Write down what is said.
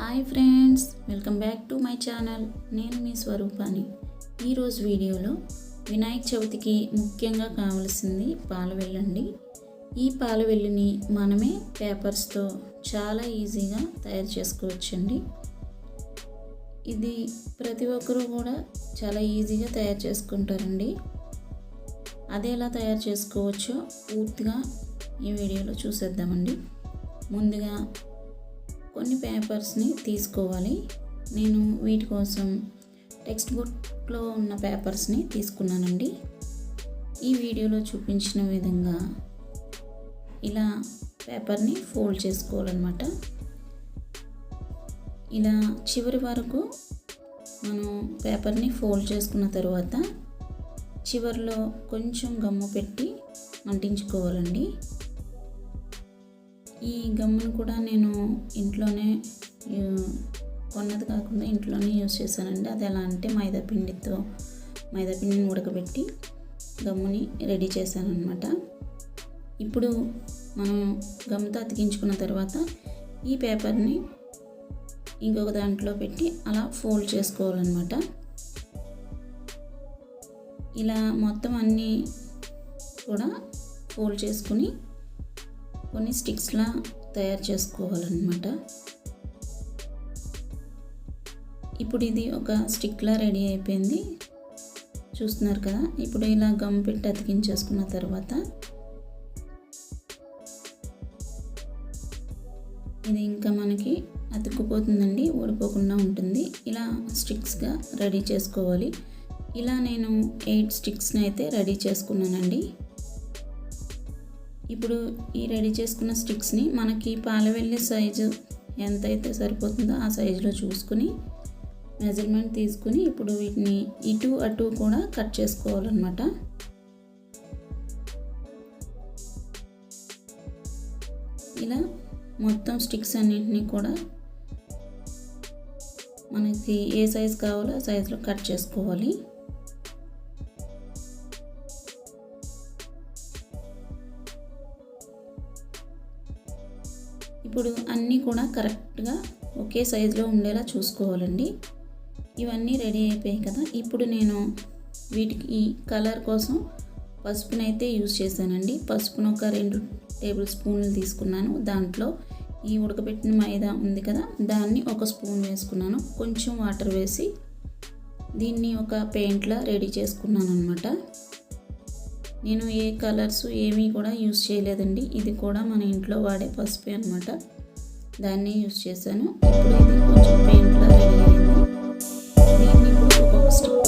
Hi friends, welcome back to my channel. నేను మీ స్వరూపాని. ఈరోజు వీడియోలో వినాయక చవితికి ముఖ్యంగా కావాల్సింది పాలవెల్లి అండి. ఈ పాలవెల్లిని మనమే పేపర్స్తో చాలా ఈజీగా తయారు చేసుకోవచ్చండి. ఇది ప్రతి ఒక్కరూ కూడా చాలా ఈజీగా తయారు చేసుకుంటారండి. అది ఎలా తయారు చేసుకోవచ్చో పూర్తిగా ఈ వీడియోలో చూసేద్దామండి. ముందుగా కొన్ని పేపర్స్ని తీసుకోవాలి. నేను వీటి కోసం టెక్స్ట్ బుక్లో ఉన్న పేపర్స్ని తీసుకున్నానండి. ఈ వీడియోలో చూపించిన విధంగా ఇలా పేపర్ని ఫోల్డ్ చేసుకోవాలన్నమాట. ఇలా చివరి వరకు మనం పేపర్ని ఫోల్డ్ చేసుకున్న తర్వాత చివరిలో కొంచెం గమ్ము పెట్టి అంటించుకోవాలండి. ఈ గమ్మును కూడా నేను ఇంట్లోనే కొన్నది కాకుండా ఇంట్లోనే యూజ్ చేశానండి. అది ఎలా అంటే మైదాపిండిని ఉడకబెట్టి గమ్ముని రెడీ చేశాను అనమాట. ఇప్పుడు మనం గమ్ముతో అతికించుకున్న తర్వాత ఈ పేపర్ని ఇంకొక దాంట్లో పెట్టి అలా ఫోల్డ్ చేసుకోవాలన్నమాట. ఇలా మొత్తం అన్నీ కూడా ఫోల్డ్ చేసుకుని కొన్ని స్టిక్స్లా తయారు చేసుకోవాలన్నమాట. ఇప్పుడు ఇది ఒక స్టిక్లా రెడీ అయిపోయింది, చూస్తున్నారు కదా. ఇప్పుడు ఇలా గమ్ పెట్టి అతికించేసుకున్న తర్వాత ఇది ఇంకా మనకి అతుక్కుపోతుందండి, ఊడిపోకుండా ఉంటుంది. ఇలా స్టిక్స్గా రెడీ చేసుకోవాలి. ఇలా నేను 8 స్టిక్స్ని అయితే రెడీ చేసుకున్నానండి. ఇప్పుడు ఈ రెడీ చేసుకున్న స్టిక్స్ని మనకి పాలవెల్లి సైజు ఎంతైతే సరిపోతుందో ఆ సైజులో చూసుకుని మెజర్మెంట్ తీసుకుని ఇప్పుడు వీటిని ఇటు అటు కూడా కట్ చేసుకోవాలన్నమాట. ఇలా మొత్తం స్టిక్స్ అన్నింటినీ కూడా మనకి ఏ సైజు కావాలో ఆ సైజులో కట్ చేసుకోవాలి. ఇప్పుడు అన్నీ కూడా కరెక్ట్గా ఒకే సైజులో ఉండేలా చూసుకోవాలండి. ఇవన్నీ రెడీ అయిపోయాయి కదా. ఇప్పుడు నేను వీటికి ఈ కలర్ కోసం పసుపునైతే యూజ్ చేశానండి. పసుపును ఒక 2 టేబుల్ స్పూన్లు తీసుకున్నాను. దాంట్లో ఈ ఉడకబెట్టిన మైదా ఉంది కదా, దాన్ని 1 స్పూన్ వేసుకున్నాను. కొంచెం వాటర్ వేసి దీన్ని ఒక పెయింట్లా రెడీ చేసుకున్నాను అనమాట. నేను ఏ కలర్స్ ఏమీ కూడా యూజ్ చేయలేదండి. ఇది కూడా మన ఇంట్లో వాడే పసుపే అనమాట, దాన్ని యూజ్ చేశాను. ఇప్పుడు ఇది కొంచెం పెయింట్లా రెడీ అయింది. దీన్ని ఇప్పుడు ఒక్కొక్క స్టిక్